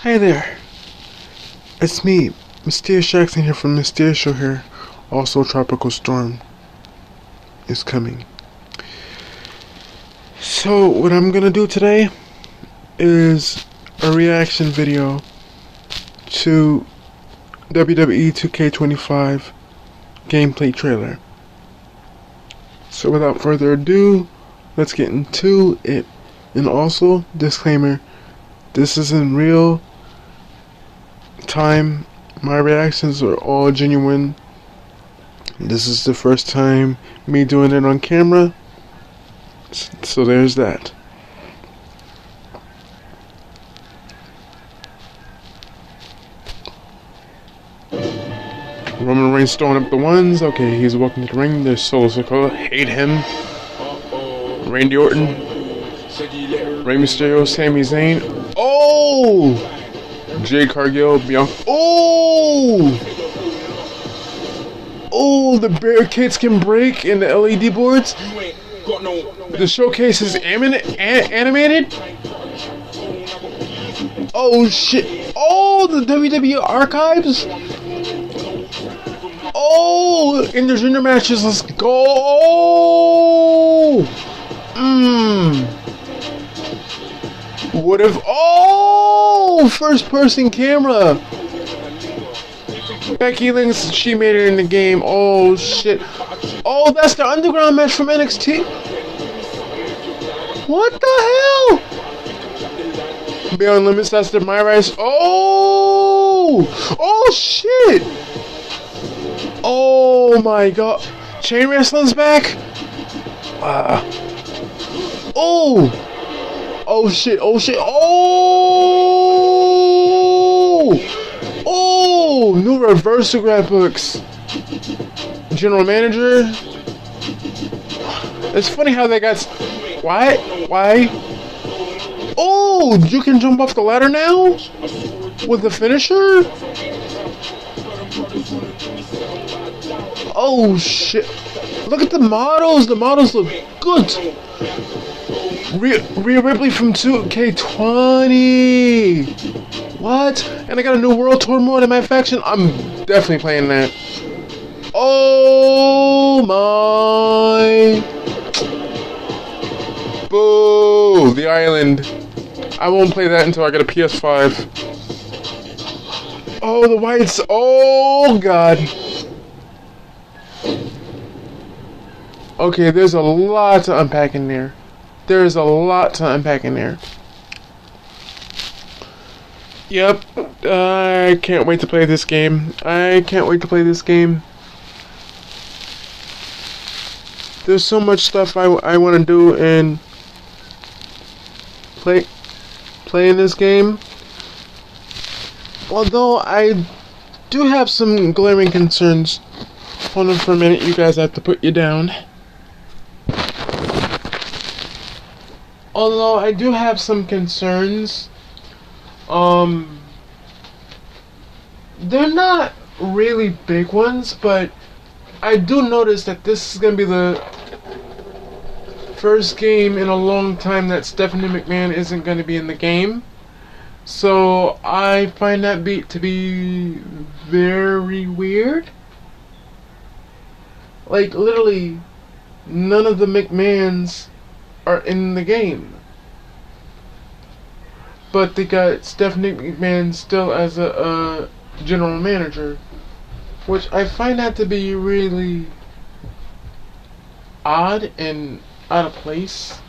Hi there, it's me, Mysterious Jackson here from Mysterious Show here. Also, Tropical Storm is coming. So, what I'm gonna do today is a reaction video to WWE 2K25 gameplay trailer. So, without further ado, let's get into it. And also, disclaimer, this is in real time. My reactions are all genuine. This is the first time me doing it on camera, so there's that. Roman Reigns throwing up the ones. Okay, he's walking to the ring. There's Solo Sikoa. Hate him. Randy Orton. Rey Mysterio. Sami Zayn. Oh! Jade Cargill. Bianca. Oh! Oh, the barricades can break in the LED boards. The showcase is animated. Oh shit! Oh, the WWE archives. Oh, intergender matches. Let's go. Oh, what if? Oh, first-person camera. Becky Lynch, she made it in the game. Oh shit! Oh, that's the underground match from NXT. What the hell? Beyond Limits, that's the My Rise. Oh! Oh shit! Oh my god. Chain Wrestling's back? Oh! Oh shit, oh shit, oh! Oh! New reversal graphics. General Manager. It's funny how they got... Why? Oh! You can jump off the ladder now? With the finisher? Oh shit! Look at the models. The models look good. Rhea Ripley from 2K20. What? And I got a new World Tour mode in my faction. I'm definitely playing that. Oh my! Boo! The Island. I won't play that until I get a PS5. Oh, the whites. Oh god. Okay, there's a lot to unpack in there. There's a lot to unpack in there. Yep. I can't wait to play this game. There's so much stuff I want to do and play in this game. Although I do have some glaring concerns. Hold on for a minute, you guys have to put you down. Although I do have some concerns, they're not really big ones, but I do notice that this is going to be the first game in a long time that Stephanie McMahon isn't going to be in the game. So I find that to be very weird. Like, literally, none of the McMahons are in the game. But they got Stephanie McMahon still as a general manager, which I find that to be really odd and out of place.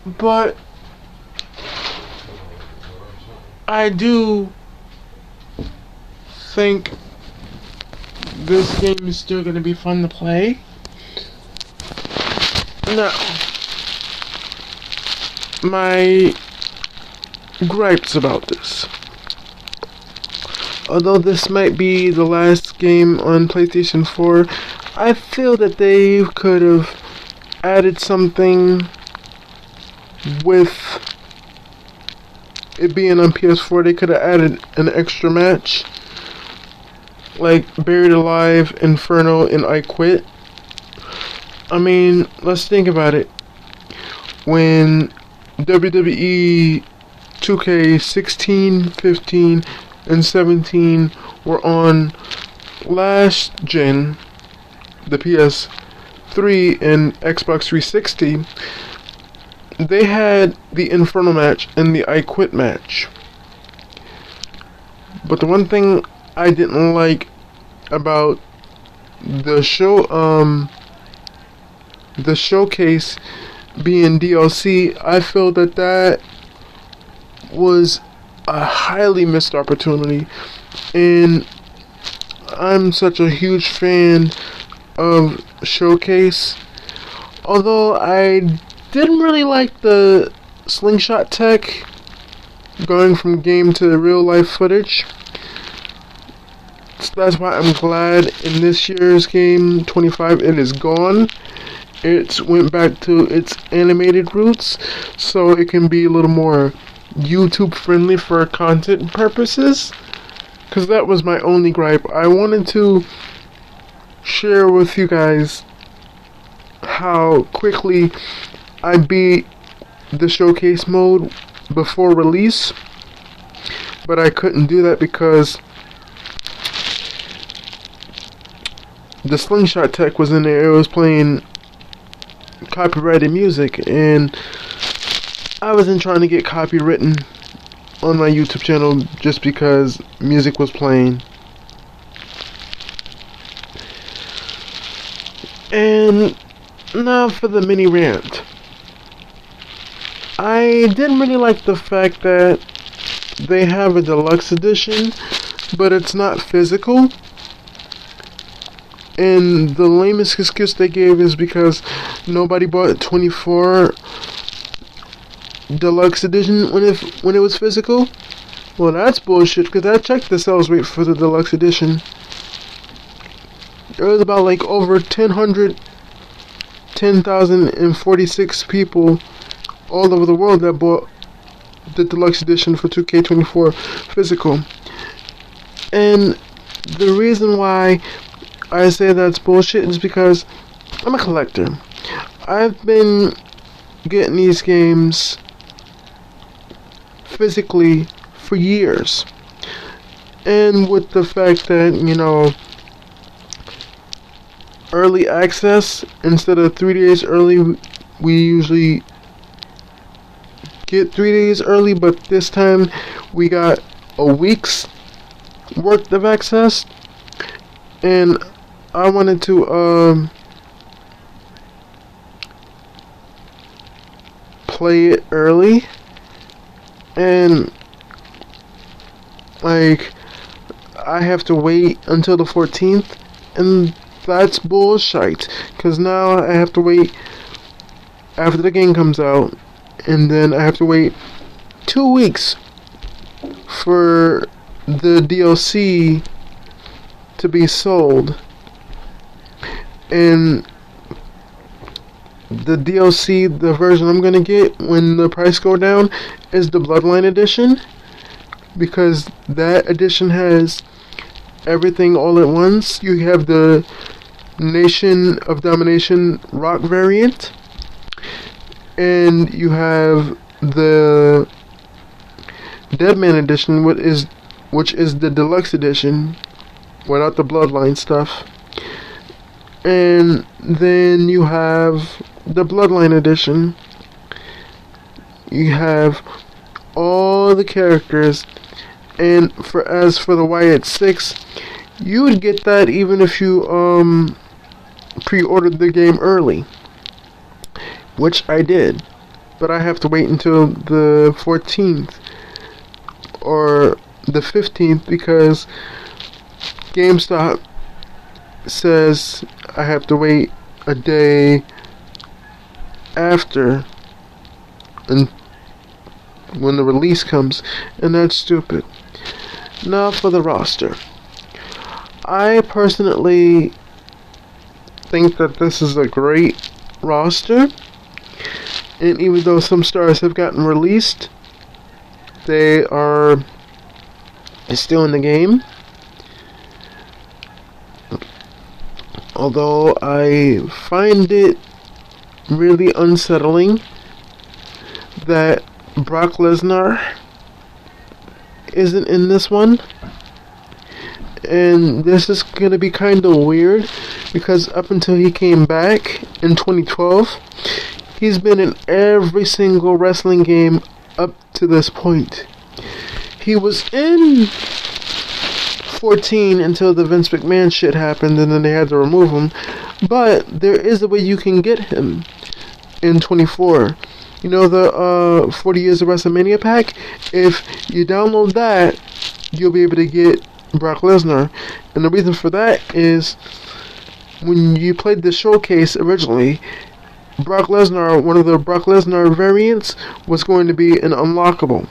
But I do think this game is still going to be fun to play. Now, my gripes about this. Although this might be the last game on PlayStation 4, I feel that they could have added something with it being on PS4. They could have added an extra match, like Buried Alive, Inferno, and I Quit. I mean, let's think about it. When WWE 2K16, 15, and 17 were on last gen, the PS3 and Xbox 360, they had the Inferno match and the I Quit match. But the one thing I didn't like about the showcase being DLC, I feel that was a highly missed opportunity, and I'm such a huge fan of Showcase. Although I didn't really like the slingshot tech going from game to real life footage. So that's why I'm glad in this year's game 25 it is gone. It went back to its animated roots, so it can be a little more YouTube friendly for content purposes. Because that was my only gripe. I wanted to share with you guys how quickly I beat the showcase mode before release, but I couldn't do that because the slingshot tech was in there. It was playing copyrighted music, and I wasn't trying to get copywritten on my YouTube channel just because music was playing. And now for the mini rant. I didn't really like the fact that they have a deluxe edition, but it's not physical. And the lamest excuse they gave is because nobody bought 24 deluxe edition when it was physical. Well, that's bullshit, because I checked the sales rate for the deluxe edition. There was about like over 10,046 people all over the world that bought the deluxe edition for 2K24 physical. And the reason why I say that's bullshit is because I'm a collector. I've been getting these games physically for years. And with the fact that, early access, instead of 3 days early, we usually get 3 days early, but this time we got a week's worth of access, and I wanted to play it early, and like I have to wait until the 14th, and that's bullshit, because now I have to wait after the game comes out, and then I have to wait 2 weeks for the DLC to be sold. And the DLC, the version I'm gonna get when the price go down, is the Bloodline edition, because that edition has everything all at once. You have the Nation of Domination rock variant, and you have the Deadman edition, which is the deluxe edition without the Bloodline stuff. And then you have the Bloodline edition. You have all the characters, and as for the Wyatt 6, you would get that even if you pre-ordered the game early, which I did, but I have to wait until the 14th or the 15th because GameStop says I have to wait a day after and when the release comes, and that's stupid. Now for the roster. I personally think that this is a great roster, and even though some stars have gotten released, they are still in the game. Although I find it really unsettling that Brock Lesnar isn't in this one. And this is gonna be kind of weird because up until he came back in 2012, he's been in every single wrestling game up to this point. He was in 14 until the Vince McMahon shit happened and then they had to remove him. But there is a way you can get him in 24. You know the 40 Years of WrestleMania pack? If you download that, you'll be able to get Brock Lesnar. And the reason for that is when you played the showcase originally, Brock Lesnar, one of the Brock Lesnar variants, was going to be an unlockable.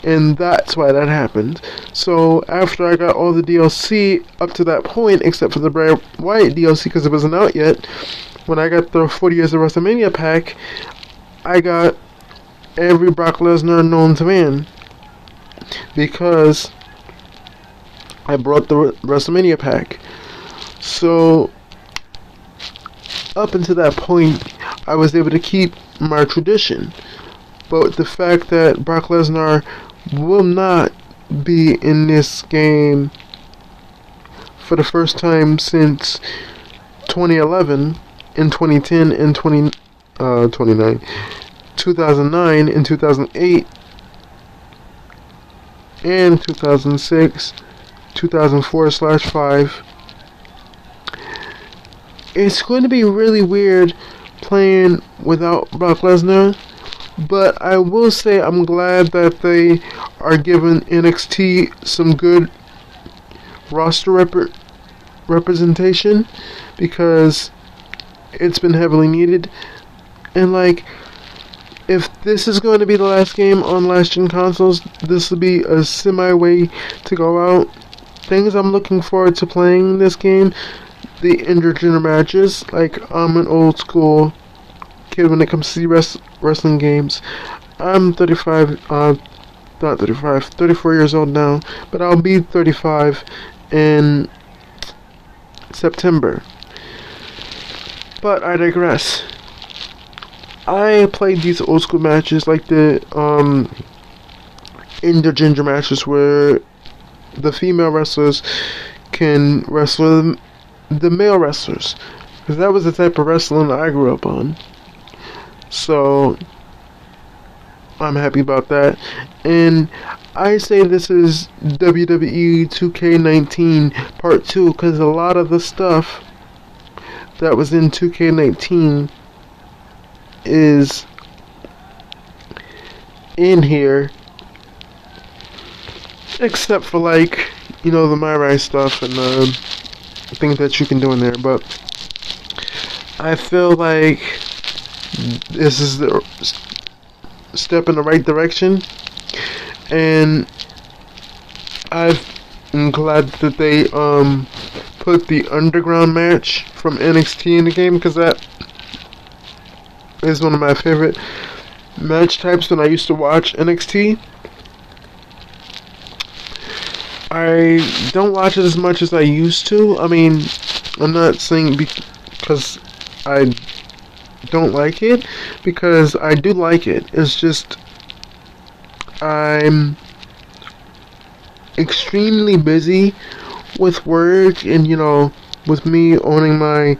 And that's why that happened. So after I got all the DLC up to that point, except for the Bray Wyatt DLC because it wasn't out yet, when I got the 40 Years of WrestleMania pack, I got every Brock Lesnar known to man. Because I brought the WrestleMania pack. So up until that point, I was able to keep my tradition. But the fact that Brock Lesnar will not be in this game for the first time since 2011, in 2010, in 2009, in 2008, and 2006, 2004/5. It's going to be really weird playing without Brock Lesnar, but I will say I'm glad that they are giving NXT some good roster representation because it's been heavily needed. And like, if this is going to be the last game on last gen consoles, this will be a semi-way to go out. Things I'm looking forward to playing this game: the intergender matches. Like, I'm an old school kid when it comes to wrestling games. I'm 34 years old now, but I'll be 35 in September. But I digress. I played these old school matches, like the intergender matches where the female wrestlers can wrestle the male wrestlers, because that was the type of wrestling I grew up on. So I'm happy about that. And I say this is WWE 2K19 Part 2 because a lot of the stuff that was in 2K19 is in here, except for, like, you know, the MyRise stuff and the things that you can do in there. But I feel like this is the step in the right direction, and I'm glad that they put the underground match from NXT in the game, because that is one of my favorite match types when I used to watch NXT. I don't watch it as much as I used to. I mean, I'm not saying because I don't like it, because I do like it. It's just I'm extremely busy with work, and, you know, with me owning my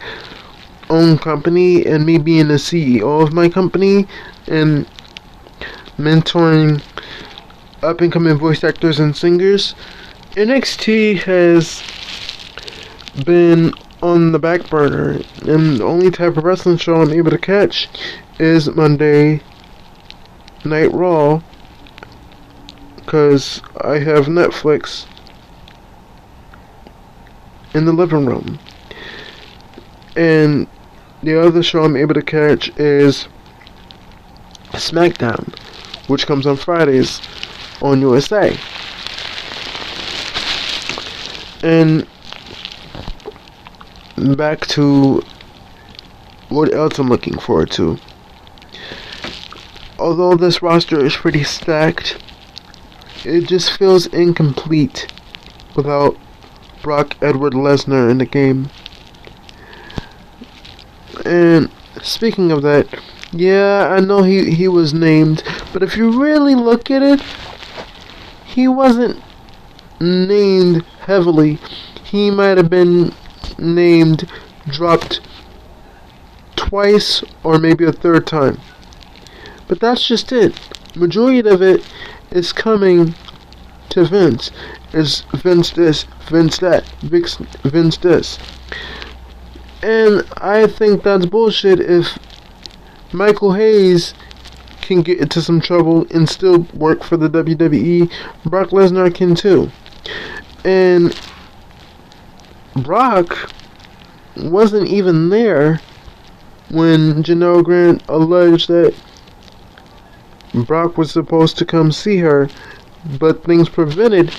own company and me being the CEO of my company and mentoring up and coming voice actors and singers, NXT has been on the back burner, and the only type of wrestling show I'm able to catch is Monday Night Raw, because I have Netflix in the living room. And the other show I'm able to catch is SmackDown, which comes on Fridays on USA. And back to what else I'm looking forward to. Although this roster is pretty stacked, it just feels incomplete without Brock Edward Lesnar in the game. And speaking of that, yeah, I know he was named, but if you really look at it, he wasn't named heavily. He might have been named, dropped twice or maybe a third time. But that's just it. Majority of it is coming to Vince. Is Vince this, Vince that, Vince this. And I think that's bullshit. If Michael Hayes can get into some trouble and still work for the WWE, Brock Lesnar can too. And Brock wasn't even there when Janelle Grant alleged that Brock was supposed to come see her, but things prevented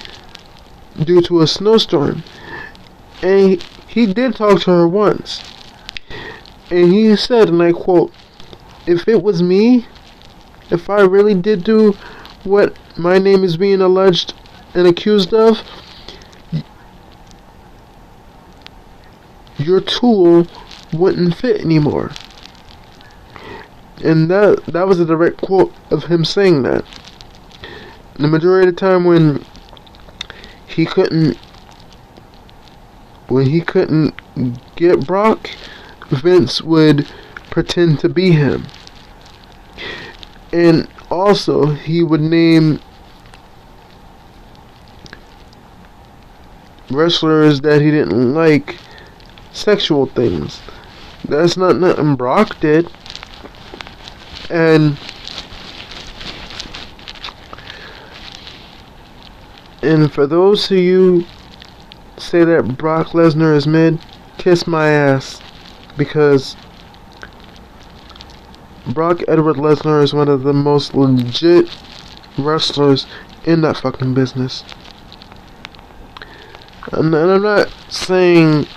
due to a snowstorm. And he did talk to her once. And he said, and I quote, "If it was me, if I really did do what my name is being alleged and accused of, your tool wouldn't fit anymore." And that was a direct quote of him saying that. The majority of the time when he couldn't get Brock, Vince would pretend to be him. And also, he would name wrestlers that he didn't like sexual things. That's not nothing Brock did. And for those of you say that Brock Lesnar is mid, kiss my ass, because Brock Edward Lesnar is one of the most legit wrestlers in that fucking business. And I'm not saying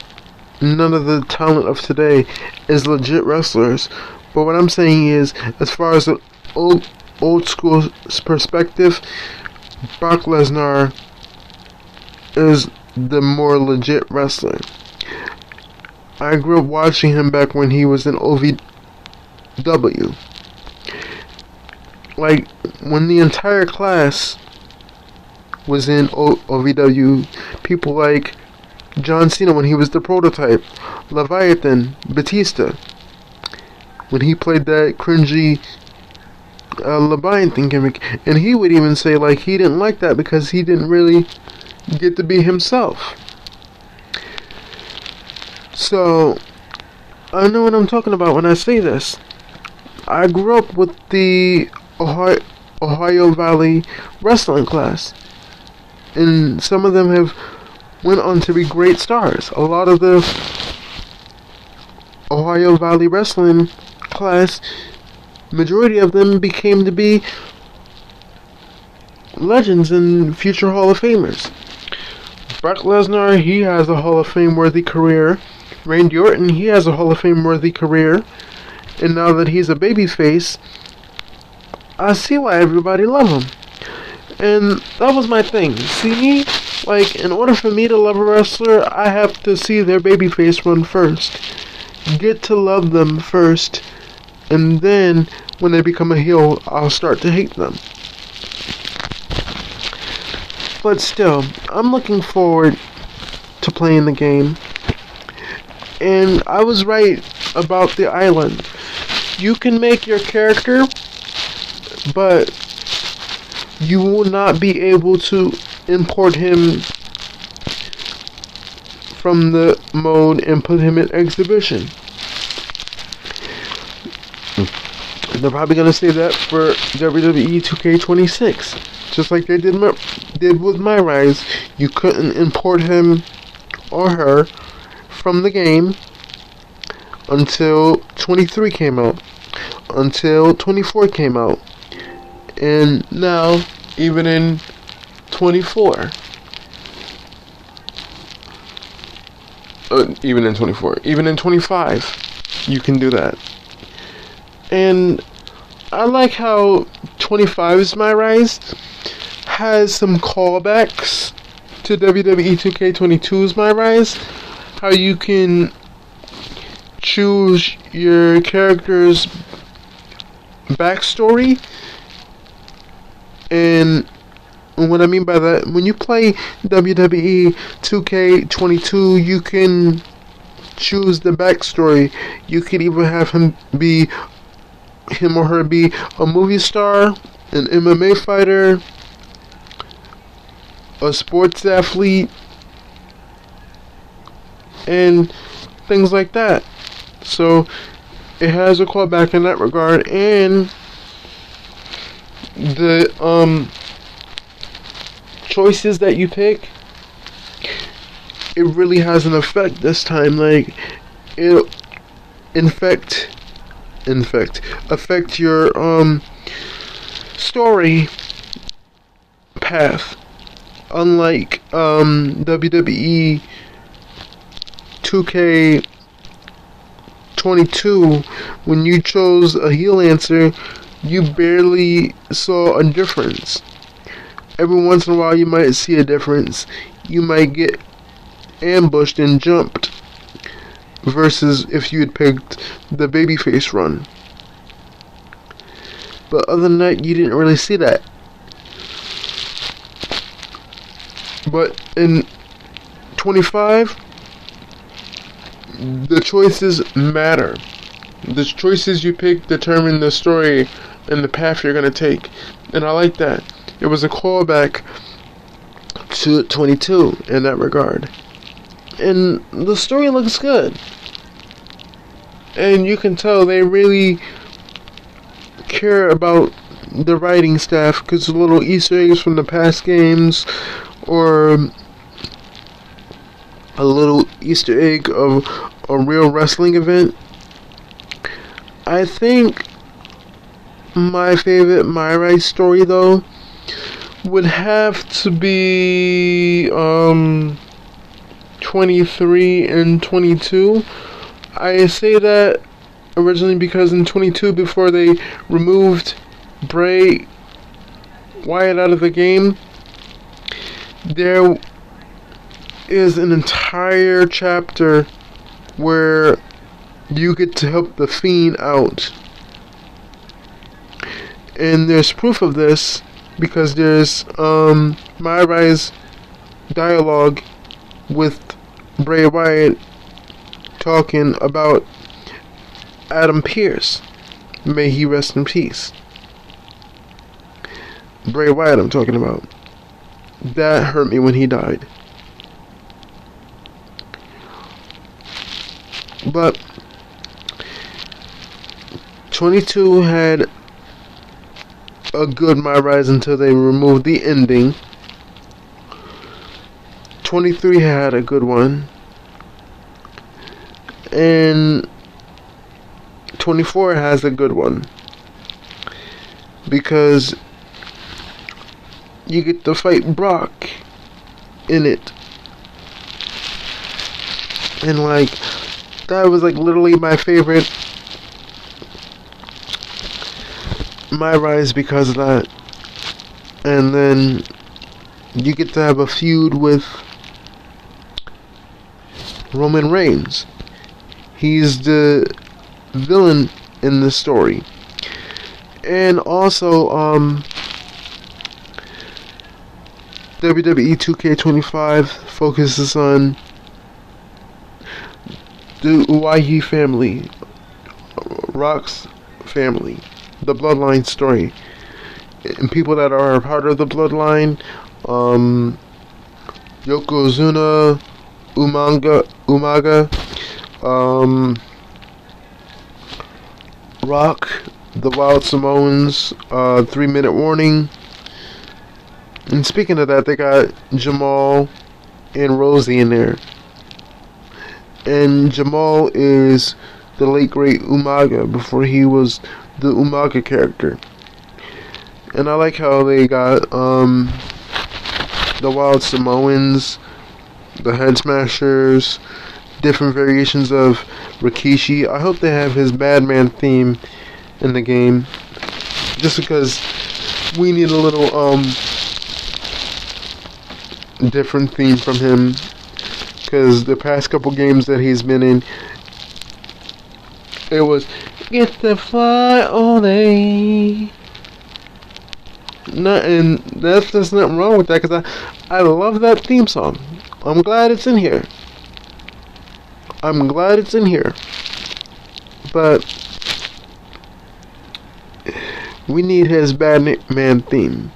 none of the talent of today is legit wrestlers, but what I'm saying is, as far as an old school perspective, Brock Lesnar is the more legit wrestler. I grew up watching him back when he was in OVW. Like, when the entire class was in OVW, people like John Cena when he was the Prototype, Leviathan, Batista, when he played that cringy Leviathan gimmick, and he would even say like he didn't like that because he didn't really get to be himself. So I know what I'm talking about when I say this. I grew up with the Ohio Valley wrestling class, and some of them have went on to be great stars. A lot of the Ohio Valley wrestling class, majority of them became to be legends and future Hall of Famers. Brock Lesnar, he has a Hall of Fame worthy career. Randy Orton, he has a Hall of Fame worthy career. And now that he's a babyface, I see why everybody loves him. And that was my thing. See, like, in order for me to love a wrestler, I have to see their babyface run first. Get to love them first. And then, when they become a heel, I'll start to hate them. But still, I'm looking forward to playing the game. And I was right about the island. You can make your character, but you will not be able to import him from the mode and put him in exhibition. They're probably going to say that for WWE 2K26. Just like they did with My Rise. You couldn't import him or her from the game until 23 came out. Until 24 came out. And now, even in 24. Even in 24. Even in 25, you can do that. And I like how 25's My Rise has some callbacks to WWE 2K22's My Rise. How you can choose your character's backstory and And what I mean by that, when you play WWE 2K22, you can choose the backstory. You could even have him or her be a movie star, an MMA fighter, a sports athlete, and things like that. So it has a callback in that regard, and the choices that you pick, it really has an effect this time. Like, it'll affect your story path. Unlike WWE 2K22, when you chose a heel answer, you barely saw a difference. Every once in a while you might see a difference. You might get ambushed and jumped, versus if you had picked the babyface run. But other than that, you didn't really see that. But in 25, the choices matter. The choices you pick determine the story and the path you're going to take. And I like that. It was a callback to 22 in that regard. And the story looks good. And you can tell they really care about the writing staff, because little Easter eggs from the past games, or a little Easter egg of a real wrestling event. I think my favorite My Rai story, though, would have to be 23 and 22. I say that originally because in 22, before they removed Bray Wyatt out of the game, there is an entire chapter where you get to help the Fiend out. And there's proof of this because there's My Rai's dialogue with Bray Wyatt talking about Adam Pearce. May he rest in peace. Bray Wyatt I'm talking about. That hurt me when he died. But 22 had a good My Rise until they removed the ending. 23 had a good one. And 24 has a good one. Because you get to fight Brock in it. And like, that was like literally my favorite My Rise because of that. And then you get to have a feud with Roman Reigns. He's the villain in the story. And also, WWE 2K25 focuses on the Uwahi family, Rock's family, the bloodline story, and people that are a part of the bloodline. Yokozuna, Umaga, Rock, the Wild Samoans, 3-minute warning. And speaking of that, they got Jamal and Rosie in there. And Jamal is the late great Umaga before he was the Umaga character. And I like how they got the Wild Samoans, the Head Smashers, different variations of Rikishi. I hope they have his Badman theme in the game, just because we need a little different theme from him, because the past couple games that he's been in, it was get to fly all day. And there's nothing wrong with that because I love that theme song. I'm glad it's in here. But we need his Batman theme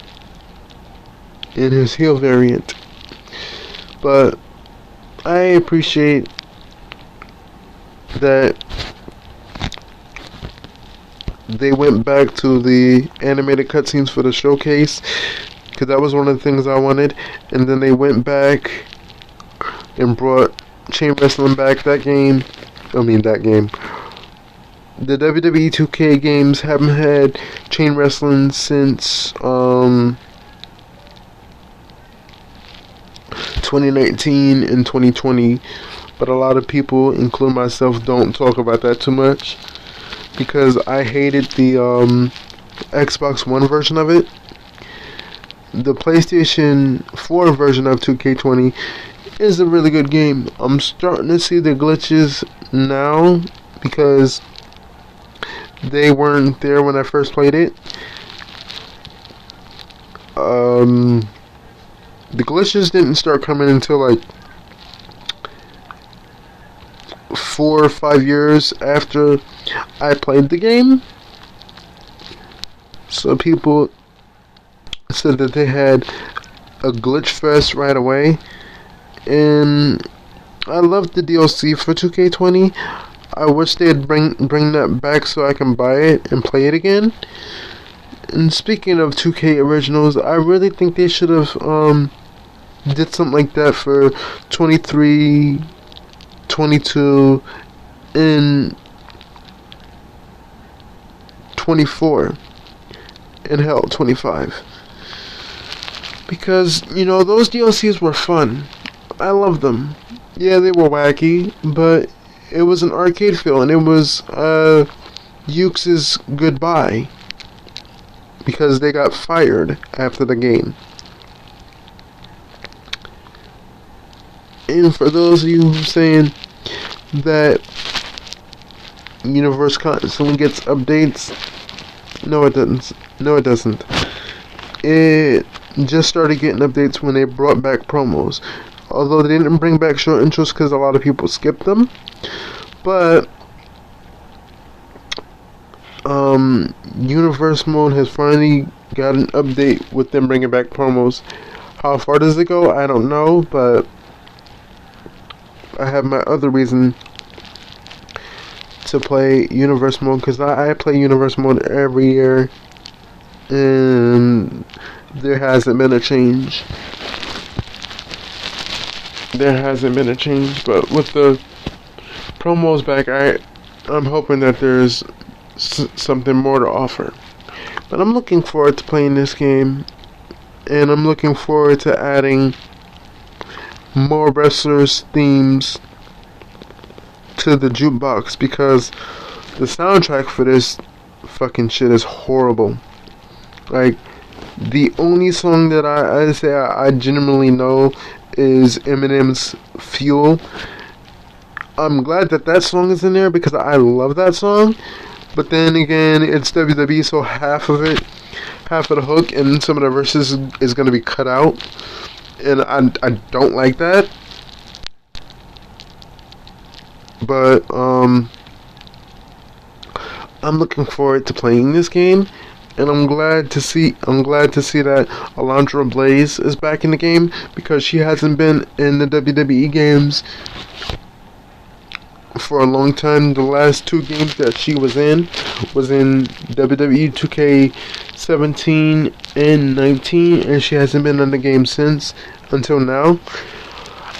in his heel variant. But I appreciate that they went back to the animated cutscenes for the showcase, because that was one of the things I wanted. And then they went back and brought Chain Wrestling back. The WWE 2K games haven't had Chain Wrestling since 2019 and 2020, but a lot of people, including myself, don't talk about that too much because I hated the Xbox One version of it. The PlayStation 4 version of 2K20 is a really good game. I'm starting to see the glitches now because they weren't there when I first played it. The glitches didn't start coming until like 4 or 5 years after I played the game. So people said that they had a glitch fest right away. And I love the DLC for 2K20. I wish they'd bring that back so I can buy it and play it again. And speaking of 2K originals, I really think they should have did something like that for 23, 22, and 24, and hell, 25. Because, those DLCs were fun. I love them. Yeah, they were wacky, but it was an arcade feel, and it was Yuke's goodbye. Because they got fired after the game. And for those of you who are saying that Universe constantly gets updates, no it doesn't. It just started getting updates when they brought back promos. Although they didn't bring back short intros because a lot of people skipped them. But Universe Mode has finally got an update with them bringing back promos. How far does it go? I don't know, but I have my other reason to play Universe Mode because I play Universe Mode every year, and there hasn't been a change. But with the promos back, I'm hoping that there's something more to offer. But I'm looking forward to playing this game, and I'm looking forward to adding more wrestlers' themes to the jukebox because the soundtrack for this fucking shit is horrible. Like, the only song that I genuinely know is Eminem's Fuel. I'm glad that song is in there because I love that song. But then again, it's WWE, so half of the hook and some of the verses is going to be cut out. And I don't like that. But I'm looking forward to playing this game, and I'm glad to see that Alundra Blaze is back in the game because she hasn't been in the WWE games for a long time. The last 2 games that she was in WWE 2K17 and 19, and she hasn't been in the game since until now.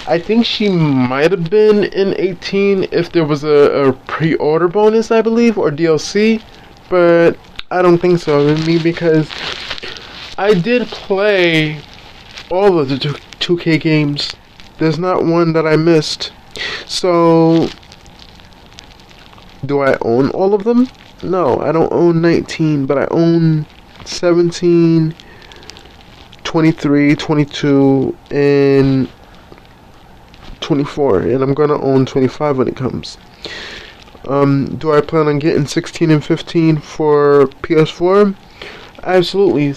I think she might have been in 18 if there was a pre-order bonus, I believe, or DLC, but I don't think so. Because I did play all of the 2K games. There's not one that I missed. So, do I own all of them? No, I don't own 19, but I own 17, 23, 22, and 24, and I'm gonna own 25 when it comes. Do I plan on getting 16 and 15 for PS4? Absolutely.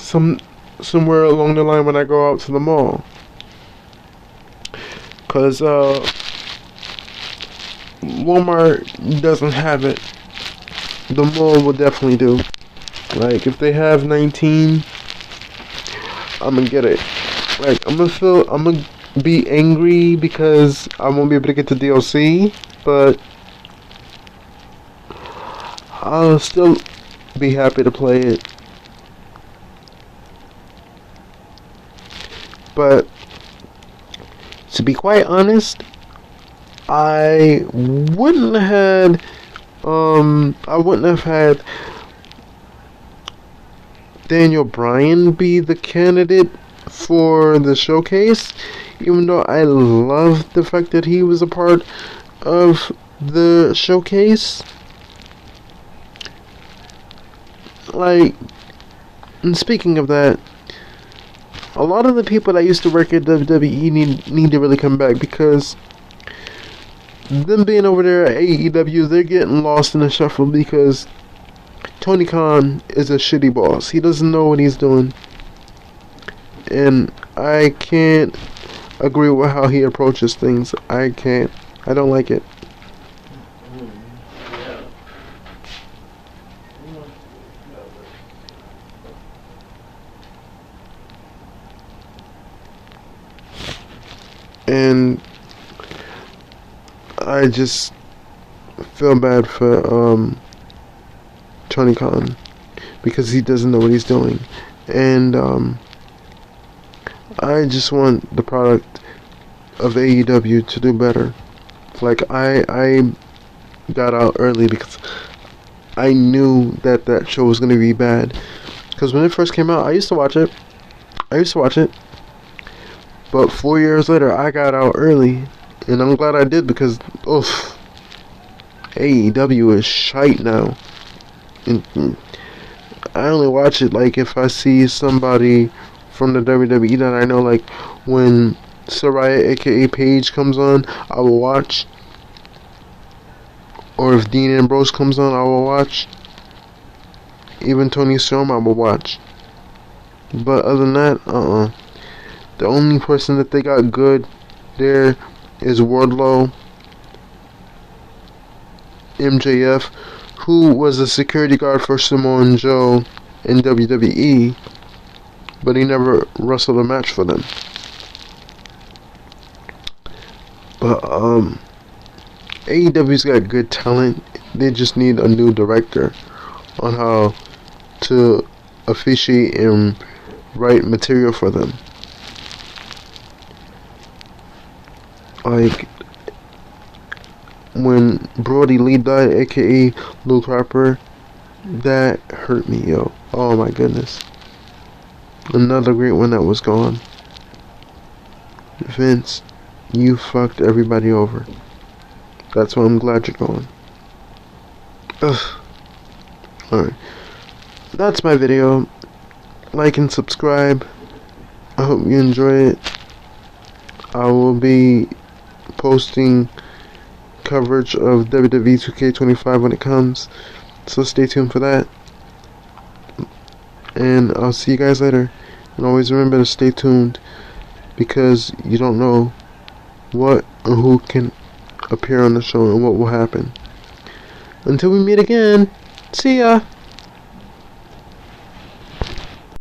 somewhere along the line when I go out to the mall. Cause Walmart doesn't have it. The mall will definitely do. Like if they have 19, I'm gonna get it. Like I'm gonna be angry because I won't be able to get the DLC, but I'll still be happy to play it. But to be quite honest, I wouldn't have had Daniel Bryan be the candidate for the showcase, even though I love the fact that he was a part of the showcase. Like, and speaking of that, a lot of the people that used to work at WWE need to really come back, because them being over there at AEW, they're getting lost in the shuffle because Tony Khan is a shitty boss. He doesn't know what he's doing. And I can't agree with how he approaches things. I can't. I don't like it. And I just feel bad for Tony Khan because he doesn't know what he's doing. And I just want the product of AEW to do better. Like I got out early because I knew that show was gonna be bad. Because when it first came out, I used to watch it. But 4 years later, I got out early, and I'm glad I did because, oof, AEW is shite now. And I only watch it like if I see somebody from the WWE that I know, like when Saraya aka Paige comes on, I will watch. Or if Dean Ambrose comes on, I will watch. Even Tony Storm, I will watch. But other than that, the only person that they got good there is Wardlow, MJF, who was a security guard for Samoa Joe in WWE, but he never wrestled a match for them. But AEW's got good talent. They just need a new director on how to officiate and write material for them. Like when Brody Lee died, aka Luke Harper, that hurt me, yo. Oh my goodness. Another great one that was gone. Vince, you fucked everybody over. That's why I'm glad you're going. Ugh. Alright. That's my video. Like and subscribe. I hope you enjoy it. I will be posting coverage of WWE 2K25 when it comes, so stay tuned for that. And I'll see you guys later. And always remember to stay tuned, because you don't know what or who can appear on the show and what will happen. Until we meet again, see ya!